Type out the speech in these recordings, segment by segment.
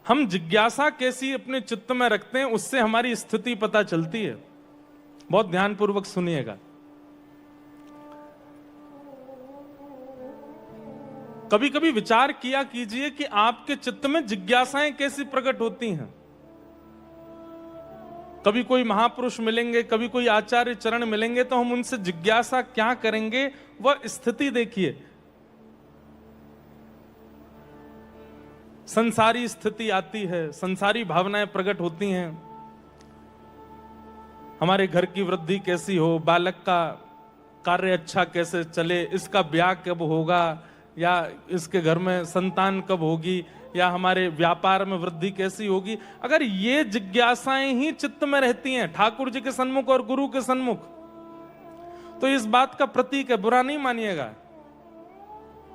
हम जिज्ञासा कैसी अपने चित्त में रखते हैं, उससे हमारी स्थिति पता चलती है। बहुत ध्यानपूर्वक सुनिएगा। कभी कभी विचार किया कीजिए कि आपके चित्त में जिज्ञासाएं कैसी प्रकट होती हैं। कभी कोई महापुरुष मिलेंगे, कभी कोई आचार्य चरण मिलेंगे, तो हम उनसे जिज्ञासा क्या करेंगे, वह स्थिति देखिए। संसारी स्थिति आती है, संसारी भावनाएं प्रकट होती हैं। हमारे घर की वृद्धि कैसी हो, बालक का कार्य अच्छा कैसे चले, इसका ब्याह कब होगा, या इसके घर में संतान कब होगी, या हमारे व्यापार में वृद्धि कैसी होगी। अगर ये जिज्ञासाएं ही चित्त में रहती हैं ठाकुर जी के सन्मुख और गुरु के सन्मुख, तो इस बात का प्रतीक है, बुरा नहीं मानिएगा,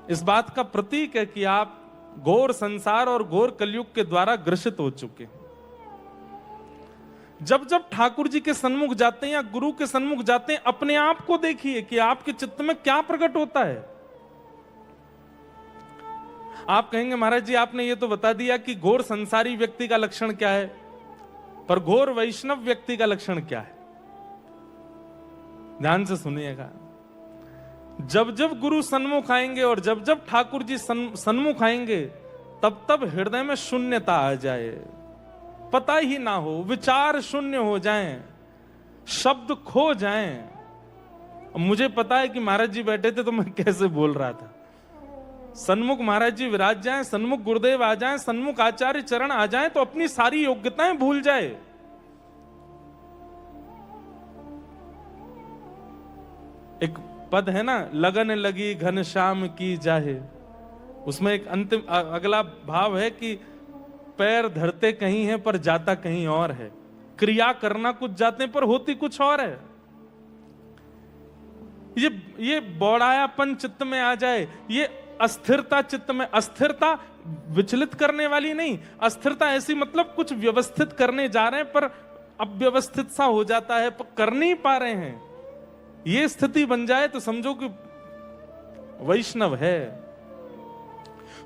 इस बात का प्रतीक है कि आप घोर संसार और घोर कलयुग के द्वारा ग्रसित हो चुके हैं। जब जब ठाकुर जी के सन्मुख जाते हैं या गुरु के सन्मुख जाते हैं, अपने आप को देखिए कि आपके चित्त में क्या प्रकट होता है। आप कहेंगे महाराज जी आपने ये तो बता दिया कि घोर संसारी व्यक्ति का लक्षण क्या है, पर घोर वैष्णव व्यक्ति का लक्षण क्या है? ध्यान से सुनिएगा। जब जब गुरु सन्मुख आएंगे और जब जब ठाकुर जी सन्मुख आएंगे, तब तब हृदय में शून्यता आ जाए, पता ही ना हो, विचार शून्य हो जाएं, शब्द खो जाएं। मुझे पता है कि महाराज जी बैठे थे तो मैं कैसे बोल रहा था। सन्मुख महाराज जी विराज जाएं, सन्मुख गुरुदेव आ जाएं, सन्मुख आचार्य चरण आ जाएं, तो अपनी सारी योग्यताएं भूल जाए। एक पद है ना, लगन लगी घनश्याम की जाहे, उसमें एक अंतिम अगला भाव है कि पैर धरते कहीं है पर जाता कहीं और है। क्रिया करना कुछ जाते पर होती कुछ और है। ये बौड़ायापन चित्त में आ जाए, ये अस्थिरता चित्त में, अस्थिरता विचलित करने वाली नहीं, अस्थिरता ऐसी मतलब कुछ व्यवस्थित करने जा रहे हैं पर अव्यवस्थित सा हो जाता है, पर कर नहीं पा रहे हैं, ये स्थिति बन जाए तो समझो कि वैष्णव है।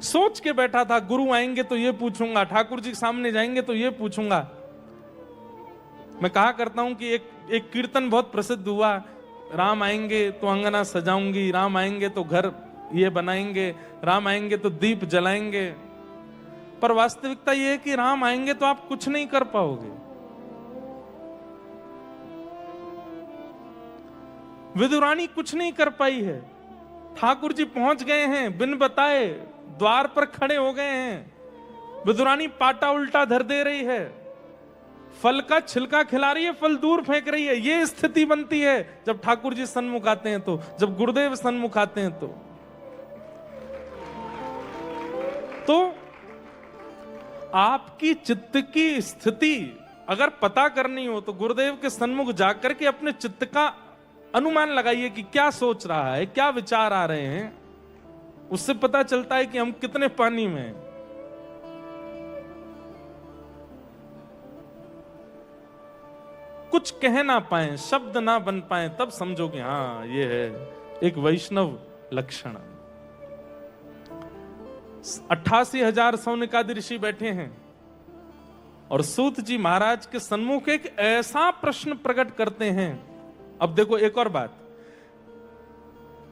सोच के बैठा था गुरु आएंगे तो ये पूछूंगा, ठाकुर जी के सामने जाएंगे तो ये पूछूंगा। मैं कहा करता हूं कि एक कीर्तन बहुत प्रसिद्ध हुआ, राम आएंगे तो अंगना सजाऊंगी, राम आएंगे तो घर ये बनाएंगे, राम आएंगे तो दीप जलाएंगे। पर वास्तविकता ये है कि राम आएंगे तो आप कुछ नहीं कर पाओगे। विदुरानी कुछ नहीं कर पाई है। ठाकुर जी पहुंच गए हैं, बिन बताए द्वार पर खड़े हो गए हैं। विदुरानी पाटा उल्टा धर दे रही है, फल का छिलका खिला रही है, फल दूर फेंक रही है। ये स्थिति बनती है जब ठाकुर जी सन्मुख आते हैं, तो जब गुरुदेव सन्मुख आते हैं तो आपकी चित्त की स्थिति अगर पता करनी हो तो गुरुदेव के सन्मुख जाकर के अपने चित्त का अनुमान लगाइए कि क्या सोच रहा है, क्या विचार आ रहे हैं। उससे पता चलता है कि हम कितने पानी में हैं। कुछ कह ना पाए, शब्द ना बन पाए, तब समझो कि हाँ ये है एक वैष्णव लक्षण। 88,000 सौनकादि ऋषि बैठे हैं और सूत जी महाराज के सन्मुख एक ऐसा प्रश्न प्रकट करते हैं। अब देखो एक और बात,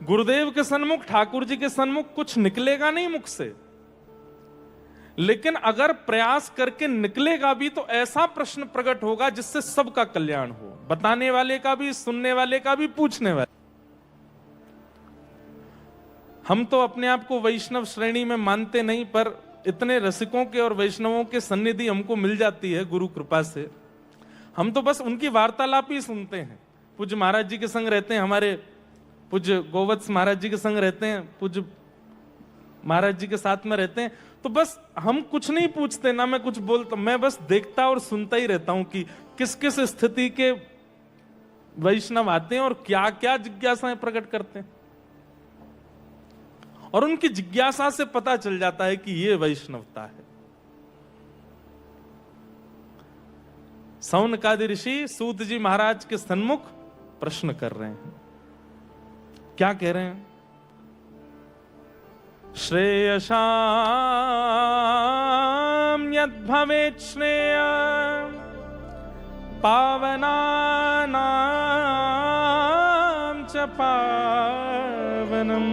गुरुदेव के सन्मुख, ठाकुर जी के सन्मुख कुछ निकलेगा नहीं मुख से, लेकिन अगर प्रयास करके निकलेगा भी तो ऐसा प्रश्न प्रकट होगा जिससे सबका कल्याण हो, बताने वाले का भी, सुनने वाले का भी, पूछने वाले। हम तो अपने आप को वैष्णव श्रेणी में मानते नहीं, पर इतने रसिकों के और वैष्णवों के सन्निधि हमको मिल जाती है गुरु कृपा से। हम तो बस उनकी वार्तालाप ही सुनते हैं। पूज्य महाराज जी के संग रहते हैं, हमारे पूज्य गोवत्स महाराज जी के संग रहते हैं, पूज्य महाराज जी के साथ में रहते हैं, तो बस हम कुछ नहीं पूछते ना, मैं कुछ बोलता, मैं बस देखता और सुनता ही रहता हूं कि किस किस स्थिति के वैष्णव आते हैं और क्या क्या जिज्ञासाएं प्रकट करते हैं। और उनकी जिज्ञासा से पता चल जाता है कि ये वैष्णवता है। सौनकादि ऋषि सूत जी महाराज के सन्मुख प्रश्न कर रहे हैं। क्या कह रहे हैं? श्रेयसाम्य यद्भवेत् श्रेय पावनानां च पावनम्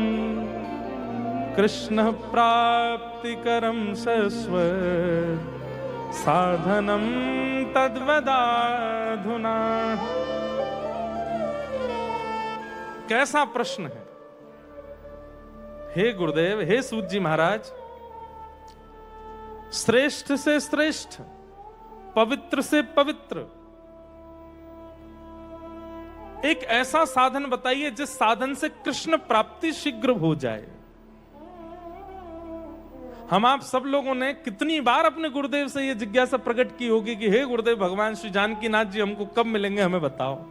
कृष्ण प्राप्तिकरं शाश्वत साधनं तद्वदाधुना। कैसा प्रश्न है हे गुरुदेव, हे सूत जी महाराज। श्रेष्ठ से श्रेष्ठ, पवित्र से पवित्र एक ऐसा साधन बताइए जिस साधन से कृष्ण प्राप्ति शीघ्र हो जाए। हम आप सब लोगों ने कितनी बार अपने गुरुदेव से यह जिज्ञासा प्रकट की होगी कि हे गुरुदेव, भगवान श्री जानकीनाथ जी हमको कब मिलेंगे, हमें बताओ।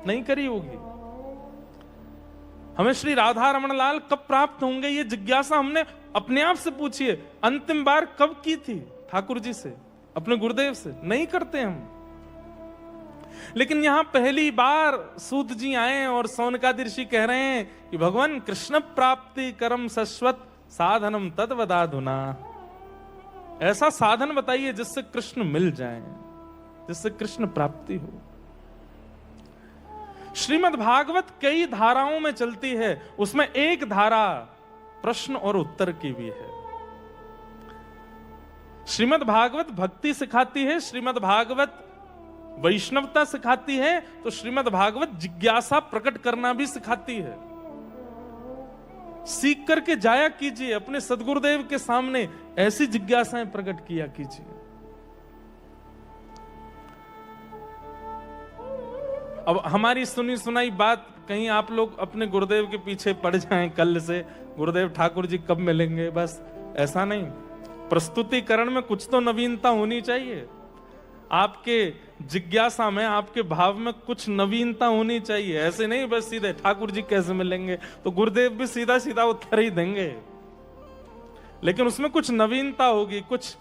नहीं करी होगी। हमें श्री राधा रमण लाल कब प्राप्त होंगे, ये जिज्ञासा हमने अपने आप से पूछिए। अंतिम बार कब की थी ठाकुर जी से, अपने गुरुदेव से? नहीं करते हम। लेकिन यहां पहली बार सूत जी आए और सौनकादि ऋषि कह रहे हैं कि भगवान कृष्ण प्राप्ति करम शाश्वत साधनम तद्वदाधुना। ऐसा साधन बताइए जिससे कृष्ण मिल जाए, जिससे कृष्ण प्राप्ति हो। श्रीमद् भागवत कई धाराओं में चलती है, उसमें एक धारा प्रश्न और उत्तर की भी है। श्रीमद् भागवत भक्ति सिखाती है, श्रीमद् भागवत वैष्णवता सिखाती है, तो श्रीमद् भागवत जिज्ञासा प्रकट करना भी सिखाती है। सीख करके जाया कीजिए, अपने सदगुरुदेव के सामने ऐसी जिज्ञासाएं प्रकट किया कीजिए। अब हमारी सुनी सुनाई बात कहीं आप लोग अपने गुरुदेव के पीछे पड़ जाएं कल से, गुरुदेव ठाकुर जी कब मिलेंगे, बस ऐसा नहीं। प्रस्तुतिकरण में कुछ तो नवीनता होनी चाहिए। आपके जिज्ञासा में, आपके भाव में कुछ नवीनता होनी चाहिए। ऐसे नहीं बस सीधे ठाकुर जी कैसे मिलेंगे, तो गुरुदेव भी सीधा सीधा उत्तर ही देंगे, लेकिन उसमें कुछ नवीनता होगी, कुछ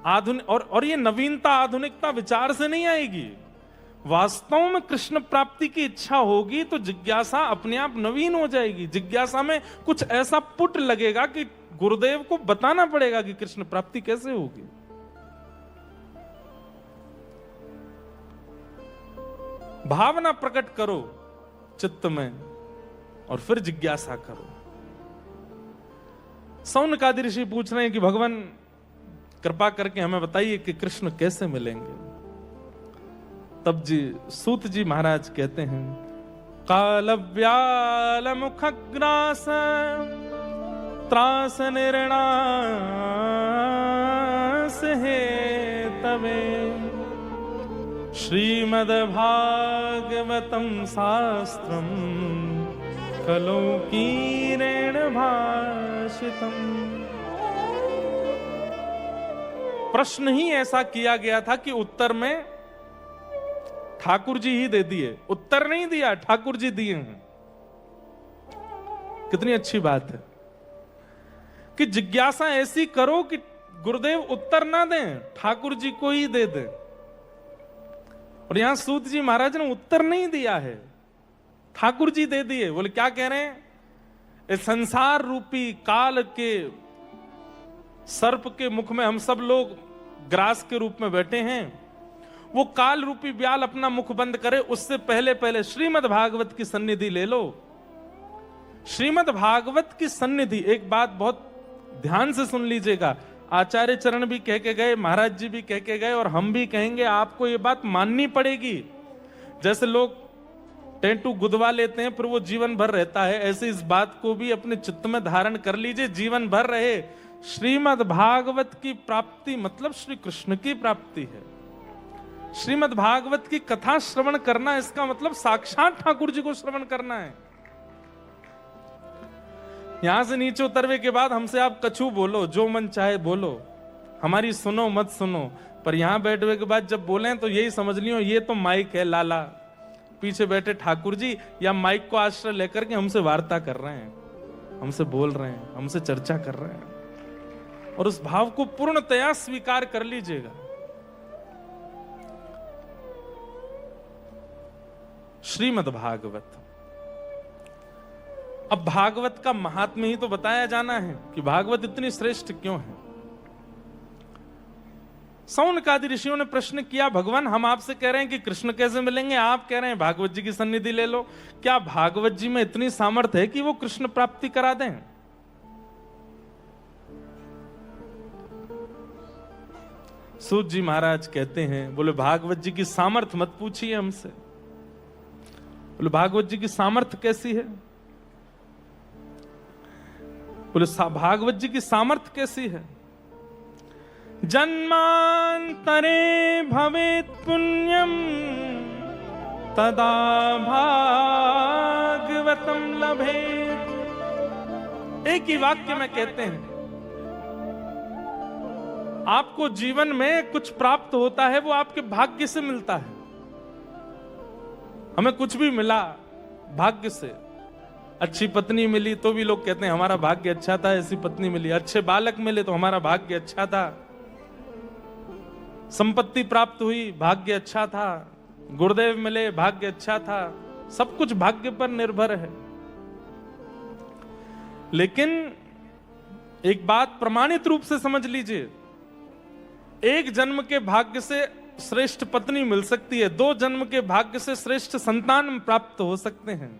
आधुनिक। और ये नवीनता आधुनिकता विचार से नहीं आएगी। वास्तव में कृष्ण प्राप्ति की इच्छा होगी तो जिज्ञासा अपने आप नवीन हो जाएगी। जिज्ञासा में कुछ ऐसा पुट लगेगा कि गुरुदेव को बताना पड़ेगा कि कृष्ण प्राप्ति कैसे होगी। भावना प्रकट करो चित्त में और फिर जिज्ञासा करो। सौनकादि ऋषि पूछ रहे हैं कि भगवान कृपा करके हमें बताइए कि कृष्ण कैसे मिलेंगे। तब जी सूत जी महाराज कहते हैं, काल व्याल मुखग्रास त्रास निर्णास हे तवे श्रीमद्भागवतम शास्त्रम कलौकीरेण भाषितम। प्रश्न ही ऐसा किया गया था कि उत्तर में ठाकुर जी ही दे दिए। उत्तर नहीं दिया, ठाकुर जी दिए हैं। कितनी अच्छी बात है कि जिज्ञासा ऐसी करो कि गुरुदेव उत्तर ना दें, ठाकुर जी को ही दे दें। और यहां सूत जी महाराज ने उत्तर नहीं दिया है, ठाकुर जी दे दिए। बोले क्या कह रहे हैं? इस संसार रूपी काल के सर्प के मुख में हम सब लोग ग्रास के रूप में बैठे हैं। वो काल रूपी ब्याल अपना मुख बंद करे, उससे पहले पहले श्रीमद् भागवत की सन्निधि ले लो। श्रीमद् भागवत की सन्निधि, एक बात बहुत ध्यान से सुन लीजिएगा। आचार्य चरण भी कह के गए, महाराज जी भी कह के गए, और हम भी कहेंगे। आपको ये बात माननी पड़ेगी। जैसे लोग टेंटू गुदवा लेते हैं फिर वो जीवन भर रहता है, ऐसे इस बात को भी अपने चित्त में धारण कर लीजिए, जीवन भर रहे। श्रीमद् भागवत की प्राप्ति मतलब श्री कृष्ण की प्राप्ति है। श्रीमद् भागवत की कथा श्रवण करना, इसका मतलब साक्षात ठाकुर जी को श्रवण करना है। यहां से नीचे उतरवे के बाद हमसे आप कछु बोलो, जो मन चाहे बोलो, हमारी सुनो मत सुनो, पर यहां बैठने के बाद जब बोले तो यही समझ लियो ये तो माइक है लाला, पीछे बैठे ठाकुर जी या माइक को आश्रय लेकर के हमसे वार्ता कर रहे हैं, हमसे बोल रहे हैं, हमसे चर्चा कर रहे हैं। और उस भाव को पूर्णतया स्वीकार कर लीजिएगा। श्रीमद् भागवत, अब भागवत का महात्म्य ही तो बताया जाना है कि भागवत इतनी श्रेष्ठ क्यों है। सौनक आदि ऋषियों ने प्रश्न किया, भगवान हम आपसे कह रहे हैं कि कृष्ण कैसे मिलेंगे, आप कह रहे हैं भागवत जी की सन्निधि ले लो, क्या भागवत जी में इतनी सामर्थ्य है कि वो कृष्ण प्राप्ति करा दें? सूत जी महाराज कहते हैं, बोले भागवत जी की सामर्थ्य मत पूछिए हमसे। बोले भागवत जी की सामर्थ्य कैसी है? बोले भागवत जी की सामर्थ्य कैसी है? जन्मांतरे भवेत् पुण्यम तदा भागवतम लभेत्। एक ही वाक्य में कहते हैं, आपको जीवन में कुछ प्राप्त होता है वो आपके भाग्य से मिलता है। हमें कुछ भी मिला भाग्य से, अच्छी पत्नी मिली तो भी लोग कहते हैं हमारा भाग्य अच्छा था, ऐसी पत्नी मिली। अच्छे बालक मिले तो हमारा भाग्य अच्छा था। संपत्ति प्राप्त हुई, भाग्य अच्छा था। गुरुदेव मिले, भाग्य अच्छा था। सब कुछ भाग्य पर निर्भर है। लेकिन एक बात प्रमाणित रूप से समझ लीजिए, एक जन्म के भाग्य से श्रेष्ठ पत्नी मिल सकती है, 2 जन्म के भाग्य से श्रेष्ठ संतान प्राप्त हो सकते हैं,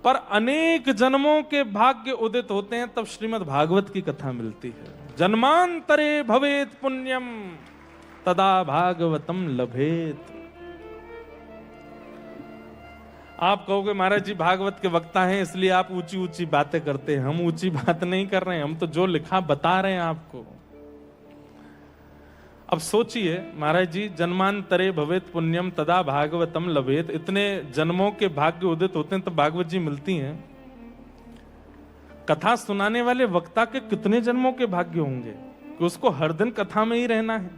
पर अनेक जन्मों के भाग्य उदित होते हैं तब श्रीमद् भागवत की कथा मिलती है। जन्मांतरे भवेत् पुण्यम तदा भागवतम लभेत। आप कहोगे महाराज जी भागवत के वक्ता हैं इसलिए आप ऊंची ऊंची बातें करते हैं। हम ऊंची बात नहीं कर रहे हैं, हम तो जो लिखा बता रहे हैं आपको। अब सोचिए महाराज जी, जन्मांतरे भवेत् पुण्यम तदा भागवतम लभेत, इतने जन्मों के भाग्य उदित होते हैं तब भागवत जी मिलती हैं। कथा सुनाने वाले वक्ता के कितने जन्मों के भाग्य होंगे कि उसको हर दिन कथा में ही रहना है।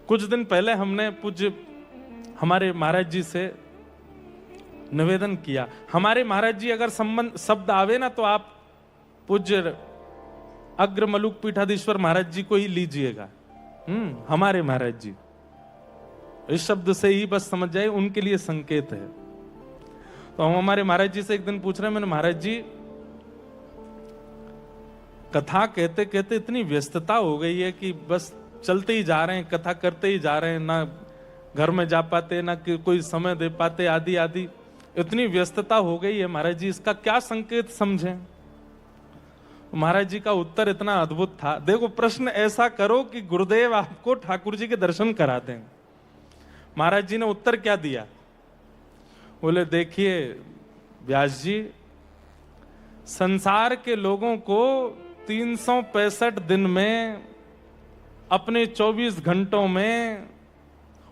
कुछ दिन पहले हमने पूज्य हमारे महाराज जी से निवेदन किया, हमारे महाराज जी अगर संबंध शब्द आवे ना तो आप पूज्य अग्र मलुक पीठाधीश्वर महाराज जी को ही लीजिएगा। हमारे महाराज जी, इस शब्द से ही बस समझ जाए उनके लिए संकेत है। तो हम हमारे महाराज जी से एक दिन पूछ रहे हैं, मैंने महाराज जी कथा कहते कहते इतनी व्यस्तता हो गई है कि बस चलते ही जा रहे हैं, कथा करते ही जा रहे हैं, ना घर में जा पाते ना कोई समय दे पाते, आदि आदि इतनी व्यस्तता हो गई है महाराज जी, इसका क्या संकेत समझें? महाराज जी का उत्तर इतना अद्भुत था। देखो, प्रश्न ऐसा करो कि गुरुदेव आपको ठाकुर जी के दर्शन करा दें। महाराज जी ने उत्तर क्या दिया? बोले देखिए व्यास जी, संसार के लोगों को 365 दिन में अपने 24 घंटों में,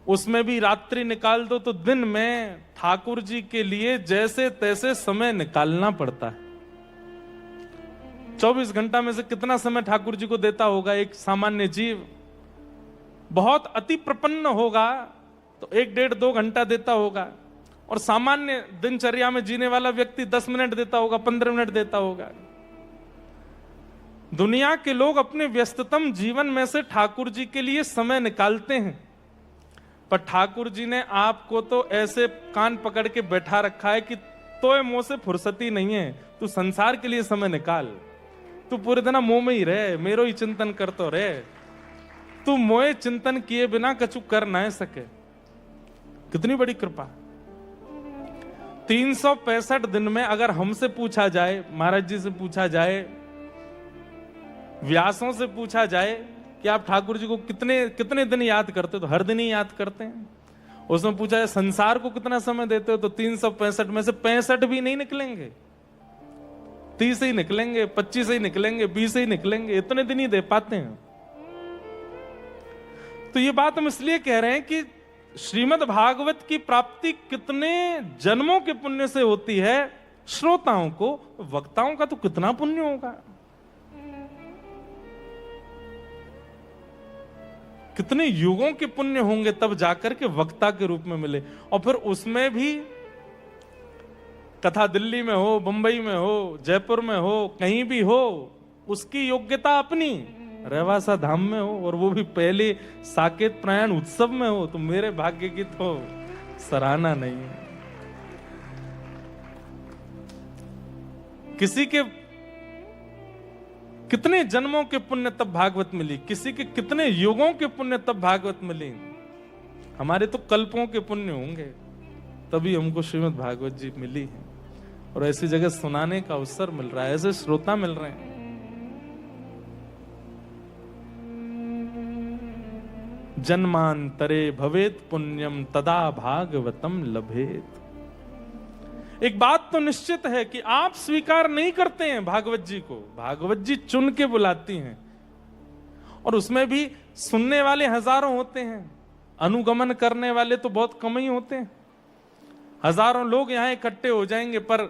उसमें भी रात्रि निकाल दो तो दिन में ठाकुर जी के लिए जैसे तैसे समय निकालना पड़ता है। 24 घंटा में से कितना समय ठाकुर जी को देता होगा एक सामान्य जीव? बहुत अति प्रपन्न होगा तो 1-1.5-2 घंटा देता होगा, और सामान्य दिनचर्या में जीने वाला व्यक्ति 10 मिनट देता होगा, 15 मिनट देता होगा। दुनिया के लोग अपने व्यस्ततम जीवन में से ठाकुर जी के लिए समय निकालते हैं, पर ठाकुर जी ने आपको तो ऐसे कान पकड़ के बैठा रखा है कि तोय मुंह से फुर्सती नहीं है, तू संसार के लिए समय निकाल। तू पूरे दिन मुंह में ही रहे, मेरो ही चिंतन करतो रहे। तू मोए चिंतन किए बिना कछु कर ना सके। कितनी बड़ी कृपा। 365 दिन में अगर हमसे पूछा जाए, महाराज जी से पूछा जाए, व्यासों से पूछा जाए कि आप ठाकुर जी को कितने दिन याद करते हो, तो हर दिन ही याद करते हैं। उसमें पूछा जाए संसार को कितना समय देते हो, तो 365 में से 65 भी नहीं निकलेंगे, 30 ही निकलेंगे, 25 ही निकलेंगे, 20 ही निकलेंगे, इतने दिन ही दे पाते हैं। तो ये बात हम इसलिए कह रहे हैं कि श्रीमद् भागवत की प्राप्ति कितने जन्मों के पुण्य से होती है श्रोताओं को, वक्ताओं का तो कितना पुण्य होगा, कितने युगों के पुण्य होंगे तब जाकर के वक्ता के रूप में मिले। और फिर उसमें भी कथा दिल्ली में हो, बंबई में हो, जयपुर में हो, कहीं भी हो, उसकी योग्यता अपनी, रहवासा धाम में हो, और वो भी पहले साकेत प्रयाण उत्सव में हो, तो मेरे भाग्य की तो सराहना नहीं है। किसी के कितने जन्मों के पुण्य तब भागवत मिली, किसी के कितने युगों के पुण्य तब भागवत मिली। हमारे तो कल्पों के पुण्य होंगे तभी हमको श्रीमद् भागवत जी मिली है, और ऐसी जगह सुनाने का अवसर मिल रहा है, ऐसे श्रोता मिल रहे हैं। जन्मांतरे भवेत पुण्यम तदा भागवतम लभेत। एक बात तो निश्चित है कि आप स्वीकार नहीं करते हैं भागवत जी को, भागवत जी चुन के बुलाती हैं, और उसमें भी सुनने वाले हजारों होते हैं, अनुगमन करने वाले तो बहुत कम ही होते हैं। हजारों लोग यहां इकट्ठे हो जाएंगे, पर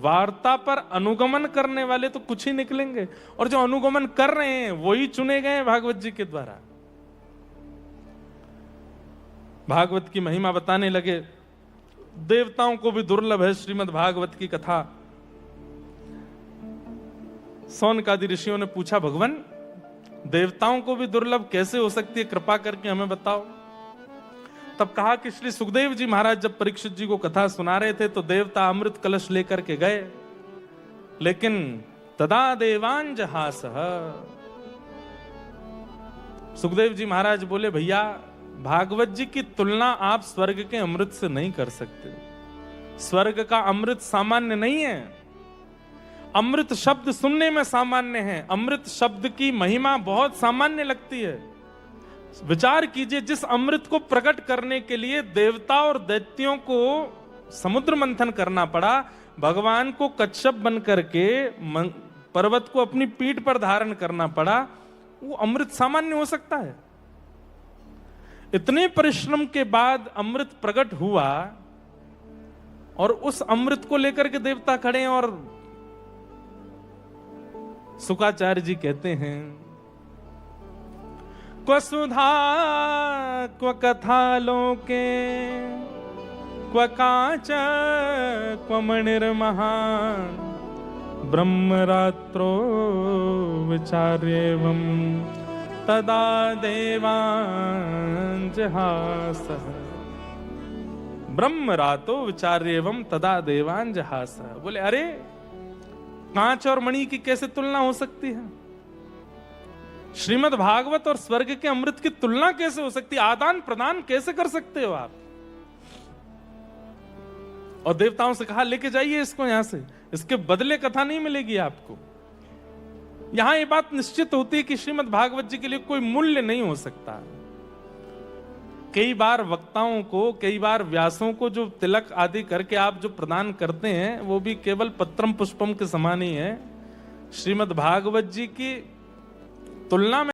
वार्ता पर अनुगमन करने वाले तो कुछ ही निकलेंगे, और जो अनुगमन कर रहे हैं वही चुने गए भागवत जी के द्वारा। भागवत की महिमा बताने लगे। देवताओं को भी दुर्लभ है श्रीमद् भागवत की कथा। सौनकादि ऋषियों ने पूछा, भगवान देवताओं को भी दुर्लभ कैसे हो सकती है, कृपा करके हमें बताओ। तब कहा कि श्री सुखदेव जी महाराज जब परीक्षित जी को कथा सुना रहे थे तो देवता अमृत कलश लेकर के गए, लेकिन तदा देवांजहासः। सुखदेव जी महाराज बोले, भैया भागवत जी की तुलना आप स्वर्ग के अमृत से नहीं कर सकते। स्वर्ग का अमृत सामान्य नहीं है, अमृत शब्द सुनने में सामान्य है, अमृत शब्द की महिमा बहुत सामान्य लगती है। विचार कीजिए, जिस अमृत को प्रकट करने के लिए देवता और दैत्यों को समुद्र मंथन करना पड़ा, भगवान को कच्छप बन करके पर्वत को अपनी पीठ पर धारण करना पड़ा, वो अमृत सामान्य हो सकता है? इतने परिश्रम के बाद अमृत प्रकट हुआ, और उस अमृत को लेकर के देवता खड़े हैं। और शुकाचार्य जी कहते हैं, क्व सुधा क्व कथा लोके क्व काच क्व मणिर्महान् ब्रह्मरात्रो विचार्येवम् तदा देवांजहासः। ब्रह्मरातो विचार्येवम् तदा देवांजहासः। बोले, अरे कांच और मणि की कैसे तुलना हो सकती है? श्रीमद् भागवत और स्वर्ग के अमृत की तुलना कैसे हो सकती है? आदान प्रदान कैसे कर सकते हो आप? और देवताओं से कहा, लेके जाइए इसको यहां से, इसके बदले कथा नहीं मिलेगी आपको। यहां ये बात निश्चित होती है कि श्रीमद् भागवत जी के लिए कोई मूल्य नहीं हो सकता। कई बार वक्ताओं को, कई बार व्यासों को जो तिलक आदि करके आप जो प्रदान करते हैं, वो भी केवल पत्रम पुष्पम के समान ही है। श्रीमद् भागवत जी की तुलना में